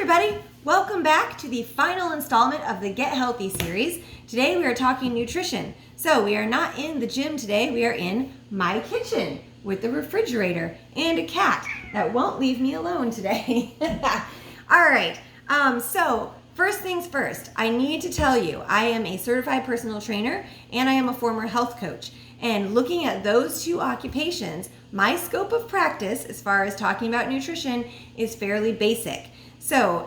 everybody, welcome back to the final installment of the Get Healthy series. Today we are talking nutrition. So we are not in the gym today, we are in my kitchen with the refrigerator and a cat that won't leave me alone today. All right, so first things first, I need to tell you, I am a certified personal trainer and I am a former health coach. And looking at those two occupations, my scope of practice as far as talking about nutrition is fairly basic. So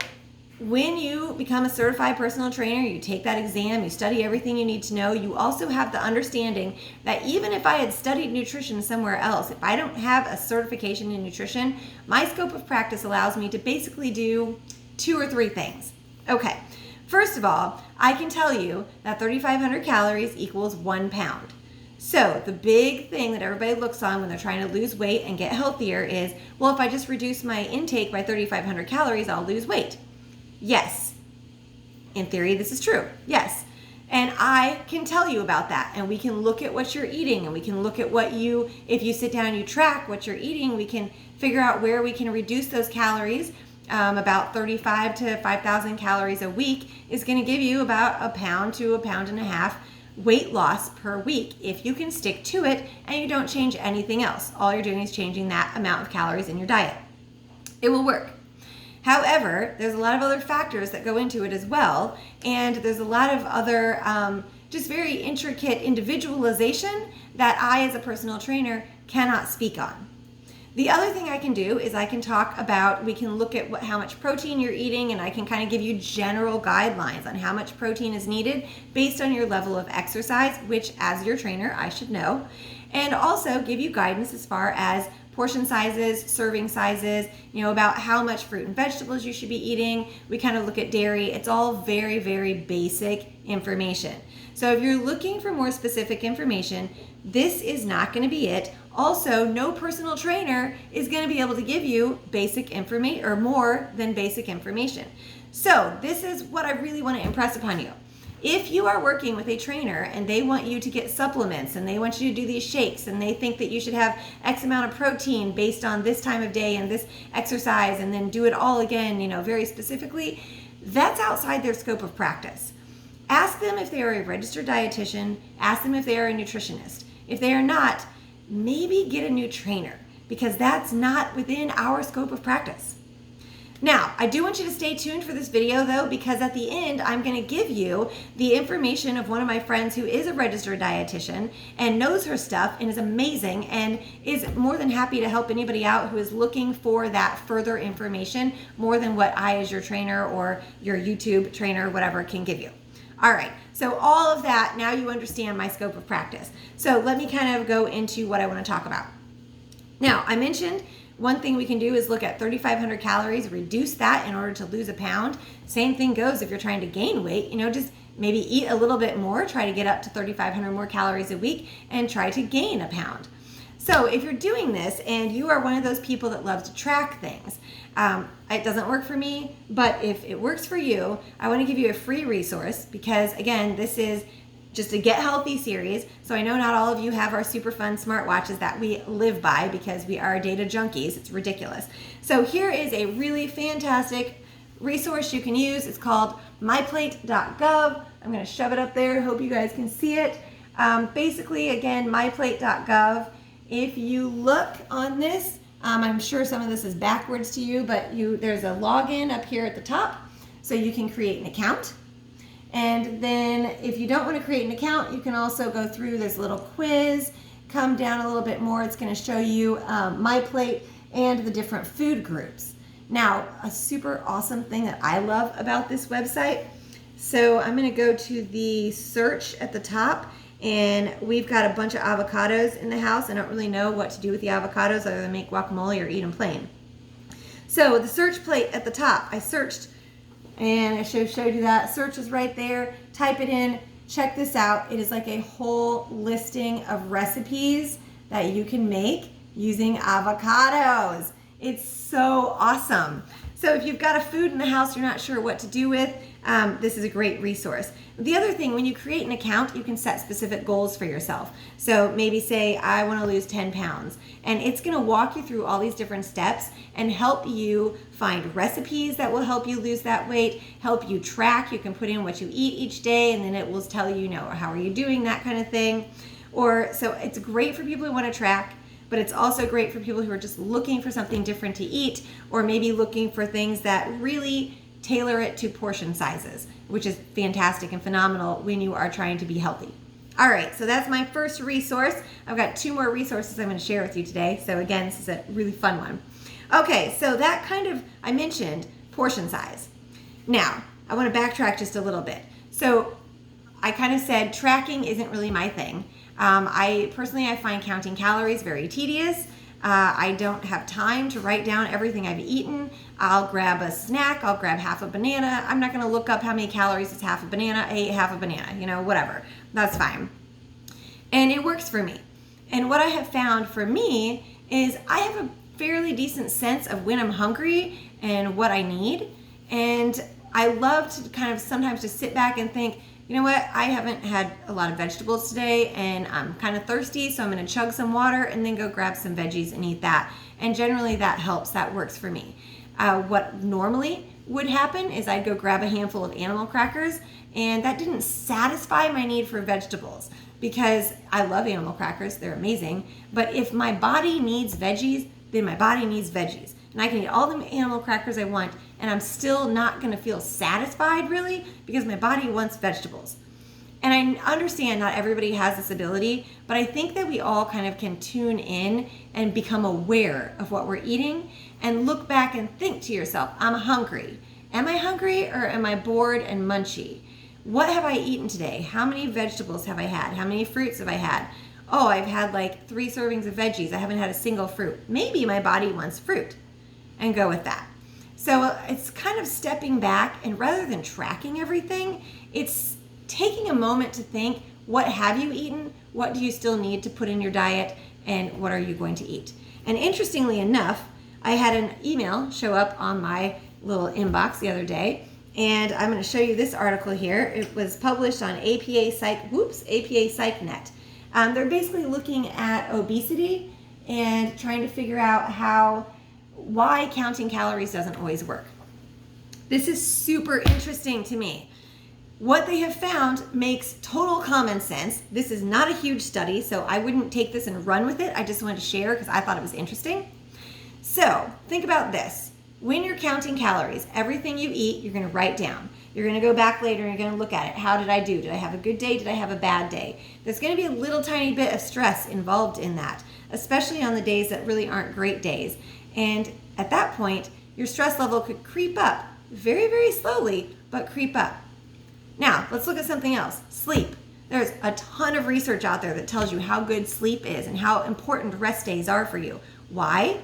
when you become a certified personal trainer, you take that exam, you study everything you need to know, you also have the understanding that even if I had studied nutrition somewhere else, if I don't have a certification in nutrition, my scope of practice allows me to basically do 2 or 3 things. Okay, first of all, I can tell you that 3,500 calories equals 1 pound. So the big thing that everybody looks on when they're trying to lose weight and get healthier is, well, if I just reduce my intake by 3,500 calories, I'll lose weight. Yes. In theory, this is true. Yes. And I can tell you about that. And we can look at what you're eating and we can look at if you sit down and you track what you're eating, we can figure out where we can reduce those calories. About 35 to 5,000 calories a week is going to give you about 1 pound to 1.5 pounds weight loss per week if you can stick to it and you don't change anything else. All you're doing is changing that amount of calories in your diet. It will work. However, there's a lot of other factors that go into it as well, and there's a lot of other just very intricate individualization that I as a personal trainer cannot speak on. The other thing I can do is I can talk about, we can look at how much protein you're eating, and I can kind of give you general guidelines on how much protein is needed based on your level of exercise, which as your trainer I should know, and also give you guidance as far as portion sizes, serving sizes, about how much fruit and vegetables you should be eating. We kind of look at dairy. It's all very, very basic information. So if you're looking for more specific information, this is not going to be it. Also, no personal trainer is going to be able to give you basic information or more than basic information. So this is what I really want to impress upon you. If you are working with a trainer and they want you to get supplements and they want you to do these shakes and they think that you should have X amount of protein based on this time of day and this exercise and then do it all again, very specifically, that's outside their scope of practice. Ask them if they are a registered dietitian. Ask them if they are a nutritionist. If they are not, maybe get a new trainer because that's not within our scope of practice. Now, I do want you to stay tuned for this video though, because at the end, I'm going to give you the information of one of my friends who is a registered dietitian and knows her stuff and is amazing and is more than happy to help anybody out who is looking for that further information more than what I as your trainer or your YouTube trainer, whatever, can give you. All right, so all of that, now you understand my scope of practice. So let me kind of go into what I want to talk about. Now, I mentioned one thing we can do is look at 3,500 calories, reduce that in order to lose 1 pound. Same thing goes if you're trying to gain weight, just maybe eat a little bit more, try to get up to 3,500 more calories a week and try to gain 1 pound. So if you're doing this and you are one of those people that loves to track things, it doesn't work for me, but if it works for you, I want to give you a free resource because again, this is just a Get Healthy series. So I know not all of you have our super fun smartwatches that we live by because we are data junkies. It's ridiculous. So here is a really fantastic resource you can use. It's called myplate.gov. I'm going to shove it up there. Hope you guys can see it. Basically, again, myplate.gov. If you look on this, I'm sure some of this is backwards to you, but there's a login up here at the top. So you can create an account. And then if you don't want to create an account, you can also go through this little quiz, come down a little bit more. It's going to show you MyPlate and the different food groups. Now, a super awesome thing that I love about this website. So I'm going to go to the search at the top, and we've got a bunch of avocados in the house. I don't really know what to do with the avocados other than make guacamole or eat them plain. So the search plate at the top, I searched. And I should have showed you that. Search is right there. Type it in. Check this out. It is like a whole listing of recipes that you can make using avocados. It's so awesome. So if you've got a food in the house you're not sure what to do with, this is a great resource. The other thing, when you create an account, you can set specific goals for yourself. So maybe say, I want to lose 10 pounds. And it's going to walk you through all these different steps and help you find recipes that will help you lose that weight, help you track. You can put in what you eat each day, and then it will tell you, how are you doing, that kind of thing. So it's great for people who want to track, but it's also great for people who are just looking for something different to eat, or maybe looking for things that really tailor it to portion sizes, which is fantastic and phenomenal when you are trying to be healthy. All right, so that's my first resource. I've got 2 more resources I'm going to share with you today. So again, this is a really fun one. Okay, so I mentioned portion size. Now, I want to backtrack just a little bit. So I kind of said tracking isn't really my thing. I find counting calories very tedious. I don't have time to write down everything I've eaten. I'll grab a snack. I'll grab half a banana. I'm not going to look up how many calories is half a banana. I ate half a banana, whatever. That's fine. And it works for me. And what I have found for me is I have a fairly decent sense of when I'm hungry and what I need. And I love to kind of sometimes just sit back and think, you know what, I haven't had a lot of vegetables today and I'm kind of thirsty, so I'm going to chug some water and then go grab some veggies and eat that. And generally that helps, that works for me. What normally would happen is I'd go grab a handful of animal crackers, and that didn't satisfy my need for vegetables because I love animal crackers, they're amazing. But if my body needs veggies, then my body needs veggies. And I can eat all the animal crackers I want, and I'm still not going to feel satisfied really because my body wants vegetables. And I understand not everybody has this ability, but I think that we all kind of can tune in and become aware of what we're eating and look back and think to yourself, I'm hungry. Am I hungry or am I bored and munchy? What have I eaten today? How many vegetables have I had? How many fruits have I had? Oh, I've had like 3 servings of veggies. I haven't had a single fruit. Maybe my body wants fruit, and go with that. So it's kind of stepping back, and rather than tracking everything, it's taking a moment to think, what have you eaten? What do you still need to put in your diet? And what are you going to eat? And interestingly enough, I had an email show up on my little inbox the other day, and I'm going to show you this article here. It was published on APA PsychNet. They're basically looking at obesity and trying to figure out why counting calories doesn't always work. This is super interesting to me. What they have found makes total common sense. This is not a huge study, so I wouldn't take this and run with it. I just wanted to share because I thought it was interesting. So think about this. When you're counting calories, everything you eat, you're going to write down. You're going to go back later and you're going to look at it. How did I do? Did I have a good day? Did I have a bad day? There's going to be a little tiny bit of stress involved in that, especially on the days that really aren't great days. And at that point, your stress level could creep up very, very slowly, but creep up. Now, let's look at something else. Sleep. There's a ton of research out there that tells you how good sleep is and how important rest days are for you. Why?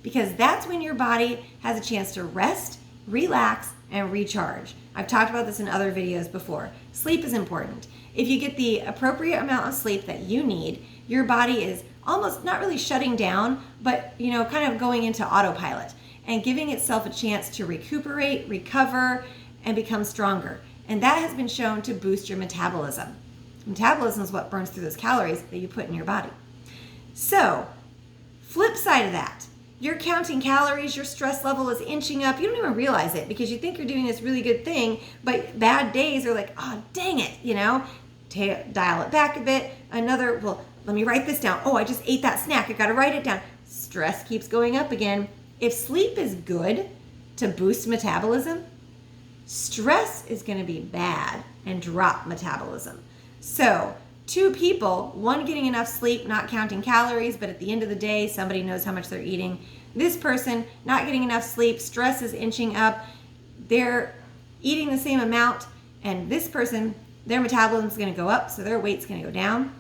Because that's when your body has a chance to rest, relax, and recharge. I've talked about this in other videos before. Sleep is important. If you get the appropriate amount of sleep that you need, your body is almost not really shutting down, but kind of going into autopilot and giving itself a chance to recuperate, recover, and become stronger. And that has been shown to boost your metabolism. Metabolism is what burns through those calories that you put in your body. So, flip side of that, you're counting calories, your stress level is inching up. You don't even realize it because you think you're doing this really good thing, but bad days are like, oh, dang it, dial it back a bit. Let me write this down. Oh, I just ate that snack. I got to write it down. Stress keeps going up again. If sleep is good to boost metabolism, stress is going to be bad and drop metabolism. So 2 people, one getting enough sleep, not counting calories, but at the end of the day, somebody knows how much they're eating. This person not getting enough sleep, stress is inching up, they're eating the same amount, and this person, their metabolism is going to go up, so their weight's going to go down.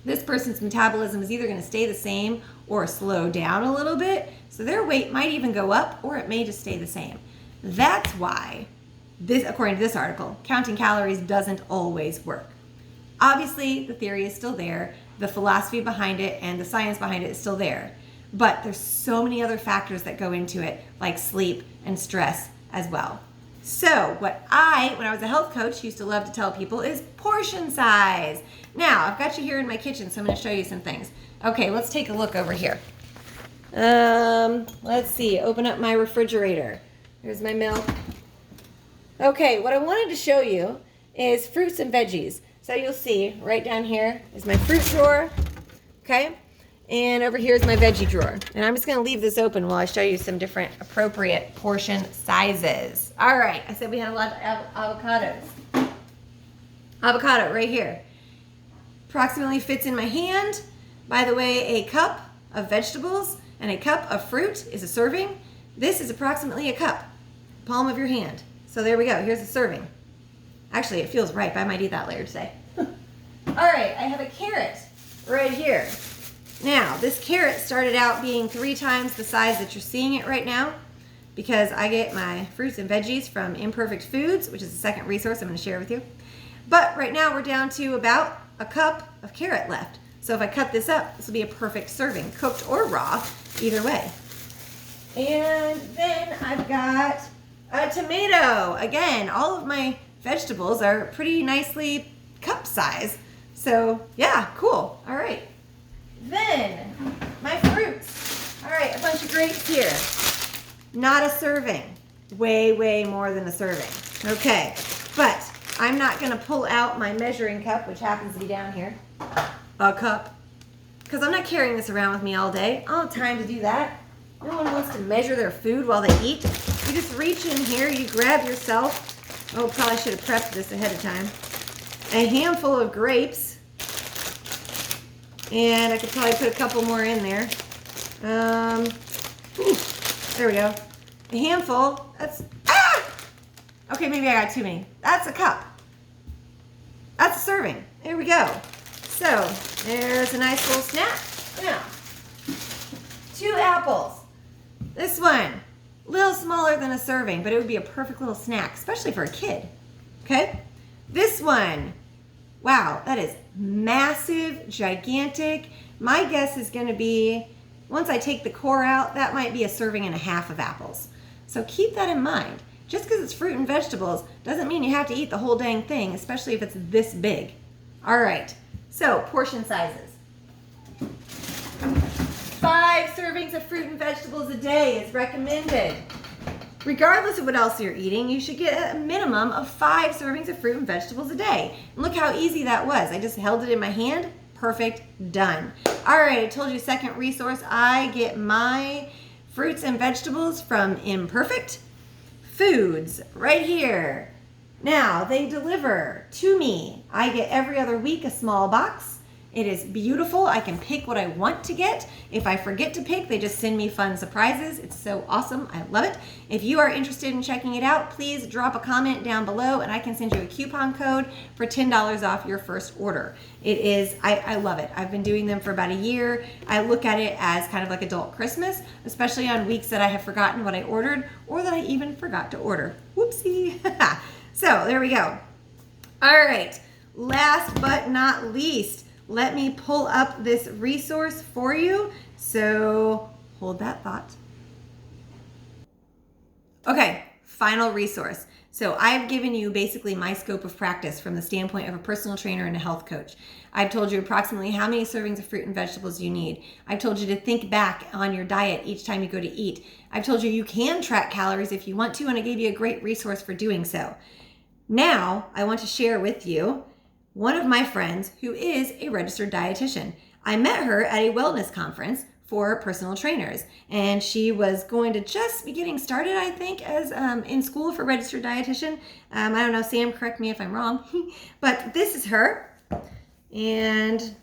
This person's metabolism is either going to stay the same or slow down a little bit, so their weight might even go up, or it may just stay the same. That's why, according to this article, counting calories doesn't always work. Obviously, the theory is still there, the philosophy behind it and the science behind it is still there. but there's so many other factors that go into it, like sleep and stress as well. So what when I was a health coach, used to love to tell people is portion size. Now, I've got you here in my kitchen, so I'm going to show you some things. Okay, let's take a look over here. Let's see, open up my refrigerator. Here's my milk. Okay, what I wanted to show you is fruits and veggies. So you'll see right down here is my fruit drawer, okay? And over here is my veggie drawer. And I'm just gonna leave this open while I show you some different appropriate portion sizes. All right, I said we had a lot of avocados. Avocado right here. Approximately fits in my hand. By the way, a cup of vegetables and a cup of fruit is a serving. This is approximately a cup, palm of your hand. So there we go, here's a serving. Actually, it feels ripe. I might eat that later today. All right, I have a carrot right here. Now, this carrot started out being 3 times the size that you're seeing it right now because I get my fruits and veggies from Imperfect Foods, which is the second resource I'm going to share with you. But right now we're down to about a cup of carrot left. So if I cut this up, this will be a perfect serving, cooked or raw, either way. And then I've got a tomato. Again, all of my vegetables are pretty nicely cup size. So yeah, cool. All right. Then my fruits. All right, a bunch of grapes here. Not a serving. Way, way more than a serving. Okay, but I'm not gonna pull out my measuring cup, which happens to be down here. A cup. Because I'm not carrying this around with me all day. I don't have time to do that. No one wants to measure their food while they eat. You just reach in here, you grab yourself, probably should have prepped this ahead of time, a handful of grapes, and I could probably put a couple more in there. There we go. A handful, okay, maybe I got too many. That's a cup. That's a serving. There we go. So, there's a nice little snack. Now, 2 apples. This one, a little smaller than a serving, but it would be a perfect little snack, especially for a kid, okay? This one, wow, that is massive, gigantic. My guess is gonna be, once I take the core out, that might be a serving and a half of apples. So keep that in mind. Just because it's fruit and vegetables doesn't mean you have to eat the whole dang thing, especially if it's this big. All right, so portion sizes. 5 servings of fruit and vegetables a day is recommended. Regardless of what else you're eating, you should get a minimum of 5 servings of fruit and vegetables a day. And look how easy that was. I just held it in my hand. Perfect, done. All right, I told you second resource. I get my fruits and vegetables from Imperfect Foods right here. Now, they deliver to me. I get every other week a small box. It is beautiful. I can pick what I want to get. If I forget to pick, they just send me fun surprises. It's so awesome. I love it. If you are interested in checking it out, please drop a comment down below and I can send you a coupon code for $10 off your first order. It is, I love it. I've been doing them for about a year. I look at it as kind of like adult Christmas, especially on weeks that I have forgotten what I ordered or that I even forgot to order. Whoopsie. So there we go. All right, last but not least, let me pull up this resource for you. So hold that thought. Okay, final resource. So I've given you basically my scope of practice from the standpoint of a personal trainer and a health coach. I've told you approximately how many servings of fruit and vegetables you need. I've told you to think back on your diet each time you go to eat. I've told you you can track calories if you want to, and I gave you a great resource for doing so. Now, I want to share with you one of my friends who is a registered dietitian. I met her at a wellness conference for personal trainers, and she was going to just be getting started, I think, as in school for registered dietitian. I don't know, Sam, correct me if I'm wrong, but this is her, and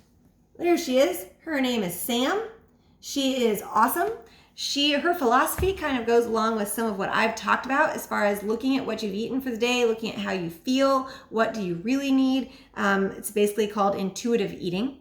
there she is. Her name is Sam. She is awesome. Her philosophy kind of goes along with some of what I've talked about as far as looking at what you've eaten for the day, looking at how you feel, what do you really need. It's basically called intuitive eating,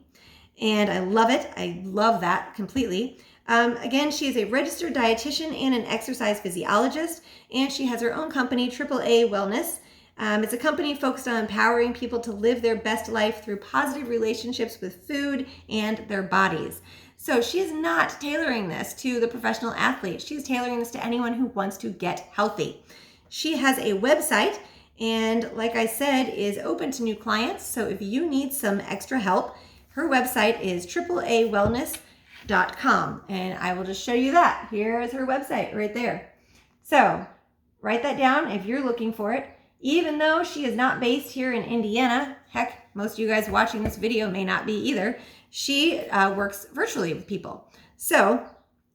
and I love it. I love that completely. Again, she is a registered dietitian and an exercise physiologist, and she has her own company, AAA Wellness. It's a company focused on empowering people to live their best life through positive relationships with food and their bodies. So she is not tailoring this to the professional athlete. She's tailoring this to anyone who wants to get healthy. She has a website, and like I said, is open to new clients. So if you need some extra help, her website is AAAwellness.com. And I will just show you that. Here is her website right there. So write that down if you're looking for it. Even though she is not based here in Indiana, heck, most of you guys watching this video may not be either, she works virtually with people. So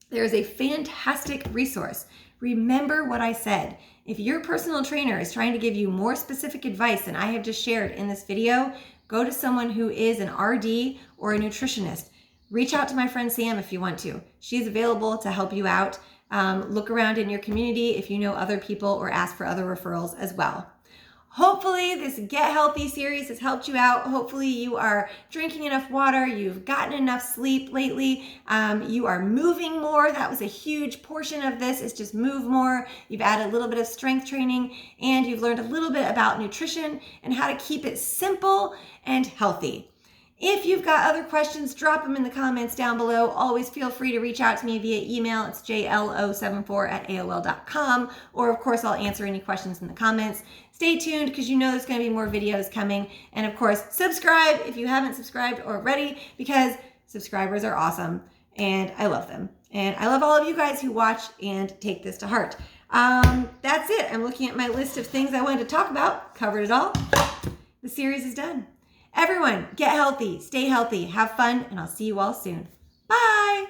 there's a fantastic resource. Remember what I said. If your personal trainer is trying to give you more specific advice than I have just shared in this video, go to someone who is an RD or a nutritionist. Reach out to my friend Sam if you want to. She's available to help you out. Look around in your community if you know other people, or ask for other referrals as well. Hopefully this Get Healthy series has helped you out. Hopefully you are drinking enough water, you've gotten enough sleep lately, you are moving more. That was a huge portion of this, is just move more. You've added a little bit of strength training, and you've learned a little bit about nutrition and how to keep it simple and healthy. If you've got other questions, drop them in the comments down below. Always feel free to reach out to me via email. It's jlo74@aol.com. Or of course, I'll answer any questions in the comments. Stay tuned, because you know there's going to be more videos coming. And of course, subscribe if you haven't subscribed already, because subscribers are awesome and I love them. And I love all of you guys who watch and take this to heart. That's it. I'm looking at my list of things I wanted to talk about. Covered it all. The series is done. Everyone, get healthy, stay healthy, have fun, and I'll see you all soon. Bye!